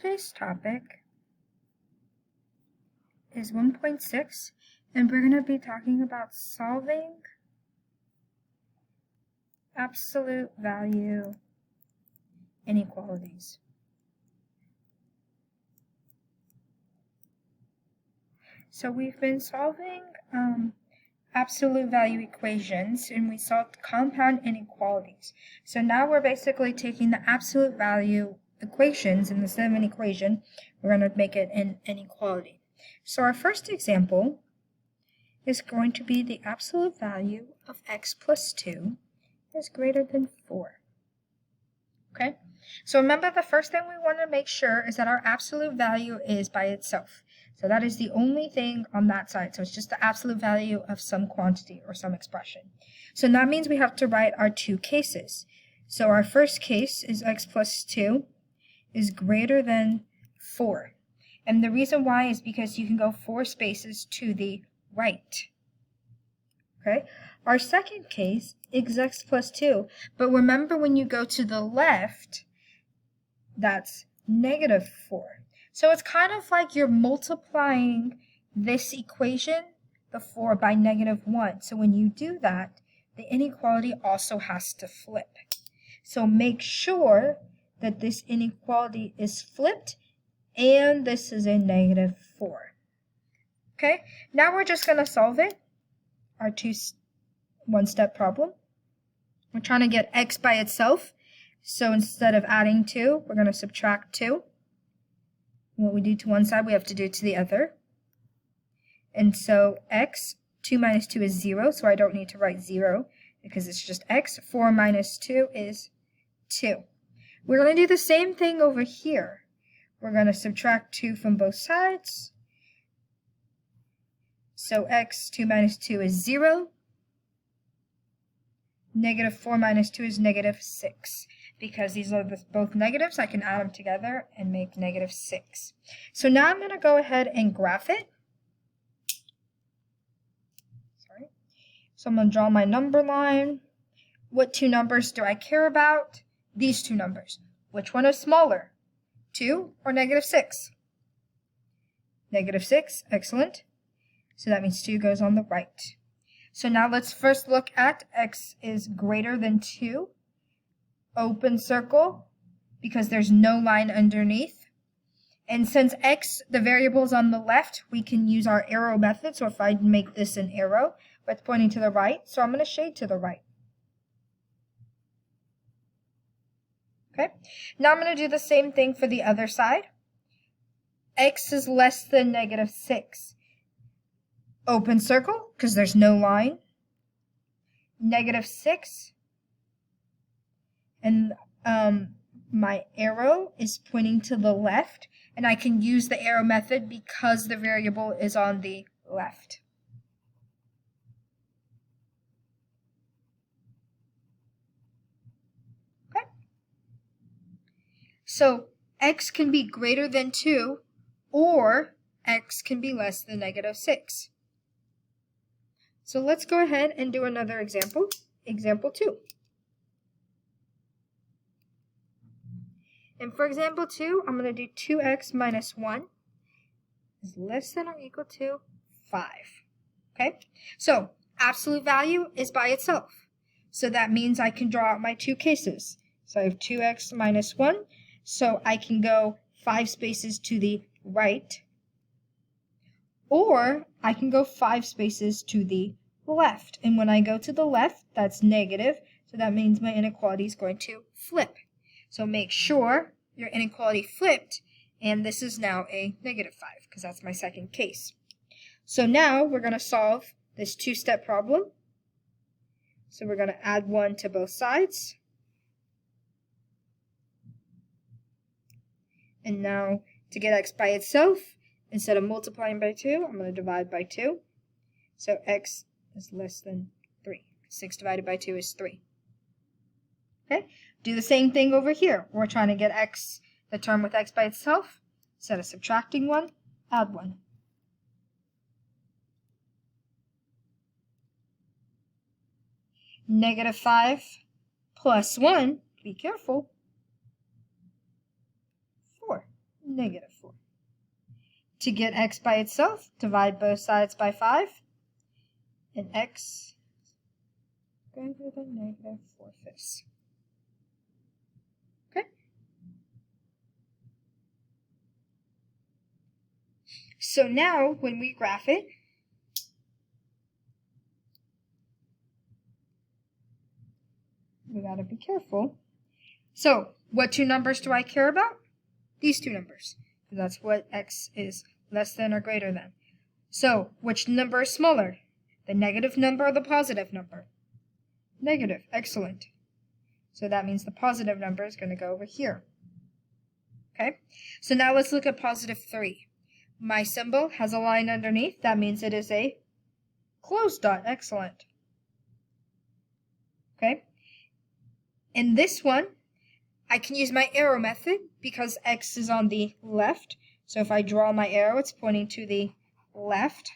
today's topic is 1.6, and we're going to be talking about solving absolute value inequalities. So we've been solving absolute value equations, and we solved compound inequalities. So now we're basically taking the absolute value equations, and instead of an equation, we're going to make it an inequality. So our first example is going to be the absolute value of x plus 2 is greater than 4. Okay? So remember, the first thing we want to make sure is that our absolute value is by itself. So that is the only thing on that side. So it's just the absolute value of some quantity or some expression. So that means we have to write our two cases. So our first case is x plus 2 is greater than 4. And the reason why is because you can go 4 spaces to the right. Okay? Our second case is x plus 2. But remember, when you go to the left, that's negative 4. So it's kind of like you're multiplying this equation, the 4, by negative 1. So when you do that, the inequality also has to flip. So make sure that this inequality is flipped and this is a negative 4. Okay, now we're just going to solve it, our one-step problem. We're trying to get x by itself. So instead of adding 2, we're going to subtract 2. What we do to one side, we have to do to the other. And so x, 2 minus 2 is 0, so I don't need to write 0 because it's just x. 4 minus 2 is 2. We're going to do the same thing over here. We're going to subtract 2 from both sides. So x, 2 minus 2 is 0. Negative 4 minus 2 is negative 6. Because these are both negatives, I can add them together and make negative 6. So now I'm going to go ahead and graph it. Sorry. So I'm going to draw my number line. What two numbers do I care about? These two numbers. Which one is smaller? 2 or negative 6? Negative 6, excellent. So that means 2 goes on the right. So now let's first look at x is greater than 2. Open circle, because there's no line underneath. And since x, the variable, is on the left, we can use our arrow method. So if I make this an arrow, but it's pointing to the right, so I'm going to shade to the right. Okay, now I'm going to do the same thing for the other side. X is less than negative 6. Open circle, because there's no line. Negative 6. And my arrow is pointing to the left, and I can use the arrow method because the variable is on the left. Okay. So x can be greater than 2, or x can be less than negative 6. So let's go ahead and do another example, example 2. And for example 2, I'm going to do 2x minus 1 is less than or equal to 5. Okay, so absolute value is by itself. So that means I can draw out my two cases. So I have 2x minus 1, so I can go 5 spaces to the right, or I can go 5 spaces to the left. And when I go to the left, that's negative, so that means my inequality is going to flip. So make sure your inequality flipped, and this is now a negative 5, because that's my second case. So now we're going to solve this two-step problem. So we're going to add 1 to both sides. And now to get x by itself, instead of multiplying by 2, I'm going to divide by 2. So x is less than 3. 6 divided by 2 is 3. Okay, do the same thing over here. We're trying to get x, the term with x by itself. Instead of subtracting 1, add 1. Negative 5 plus 1, be careful, 4. negative 4. To get x by itself, divide both sides by 5, and x greater than negative 4/5. Okay? So now, when we graph it, we gotta be careful. So, what two numbers do I care about? These two numbers. That's what x is less than or greater than. So, which number is smaller? The negative number or the positive number? Negative. Excellent. So that means the positive number is going to go over here. Okay? So now let's look at positive 3. My symbol has a line underneath. That means it is a closed dot. Excellent. Okay? In this one, I can use my arrow method because x is on the left. So if I draw my arrow, it's pointing to the left.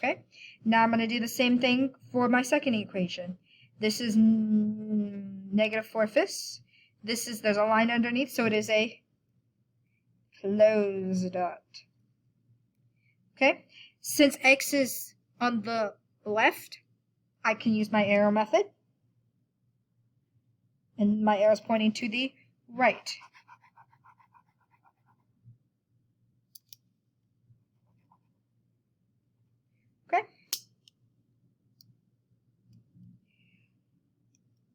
Okay, now I'm going to do the same thing for my second equation. This is negative 4/5. There's a line underneath, so it is a closed dot. Okay, since x is on the left, I can use my arrow method. And my arrow is pointing to the right. Okay?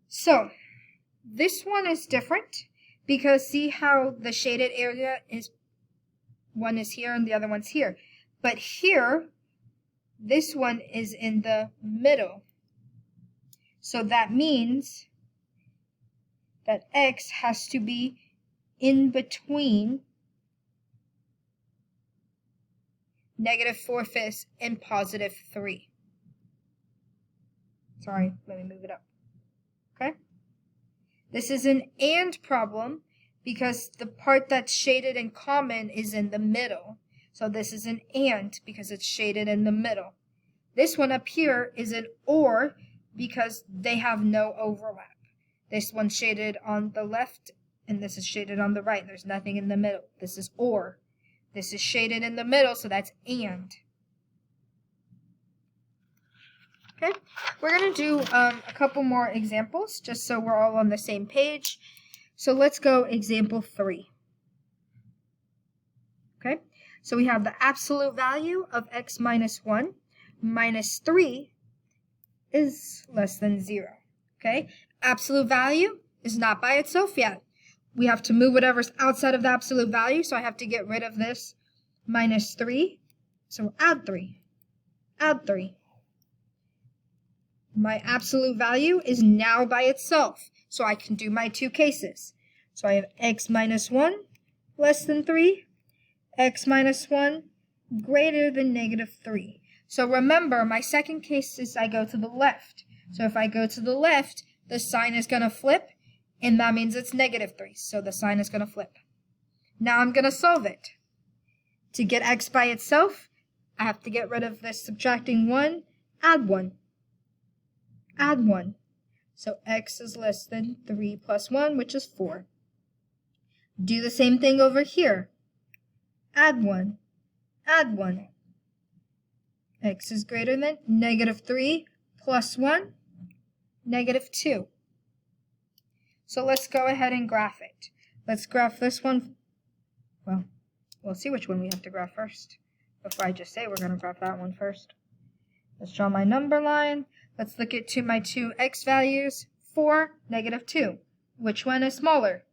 So, this one is different because see how the shaded area is, one is here and the other one's here. But here, this one is in the middle. So that means that x has to be in between negative 4/5 and positive 3. Sorry, let me move it up. Okay? This is an and problem because the part that's shaded in common is in the middle. So this is an and because it's shaded in the middle. This one up here is an or because they have no overlap. This one's shaded on the left, and this is shaded on the right. There's nothing in the middle. This is or. This is shaded in the middle, so that's and. Okay, we're going to do a couple more examples, just so we're all on the same page. So let's go example 3. Okay, so we have the absolute value of x minus 1 minus 3 is less than 0. Okay, absolute value is not by itself yet. We have to move whatever's outside of the absolute value, so I have to get rid of this minus 3. So add 3. Add 3. My absolute value is now by itself, so I can do my two cases. So I have x minus 1 less than 3, x minus 1 greater than negative 3. So remember, my second case is I go to the left. So if I go to the left, the sign is going to flip, and that means it's negative 3. So the sign is going to flip. Now I'm going to solve it. To get x by itself, I have to get rid of this subtracting 1, add 1. Add 1. So x is less than 3 plus 1, which is 4. Do the same thing over here. Add 1. Add 1. X is greater than negative 3 plus 1, negative 2. So let's go ahead and graph it. Let's graph this one. Well, we'll see which one we have to graph first. Before I just say we're going to graph that one first. Let's draw my number line. Let's look at my two x values. 4, negative 2. Which one is smaller?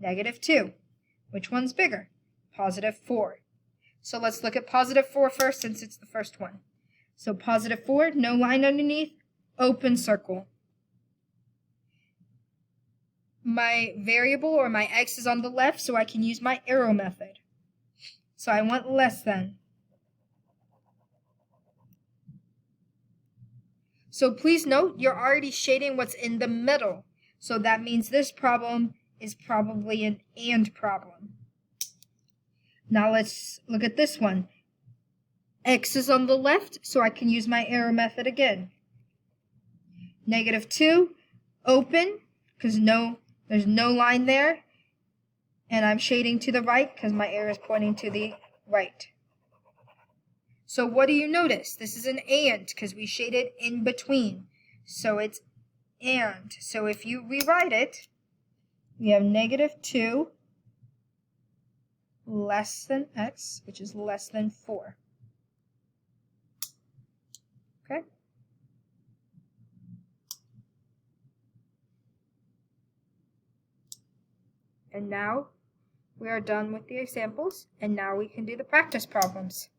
Negative 2. Which one's bigger? Positive 4. So let's look at positive 4 first since it's the first one. So positive 4, no line underneath, open circle. My variable or my x is on the left, so I can use my arrow method. So I want less than. So please note, you're already shading what's in the middle. So that means this problem is probably an and problem. Now let's look at this one. X is on the left, so I can use my arrow method again. Negative 2, open, because there's no line there. And I'm shading to the right because my arrow is pointing to the right. So what do you notice? This is an and because we shaded in between. So it's and. So if you rewrite it, we have -2 less than x, which is less than 4. Okay? And now we are done with the examples, and now we can do the practice problems.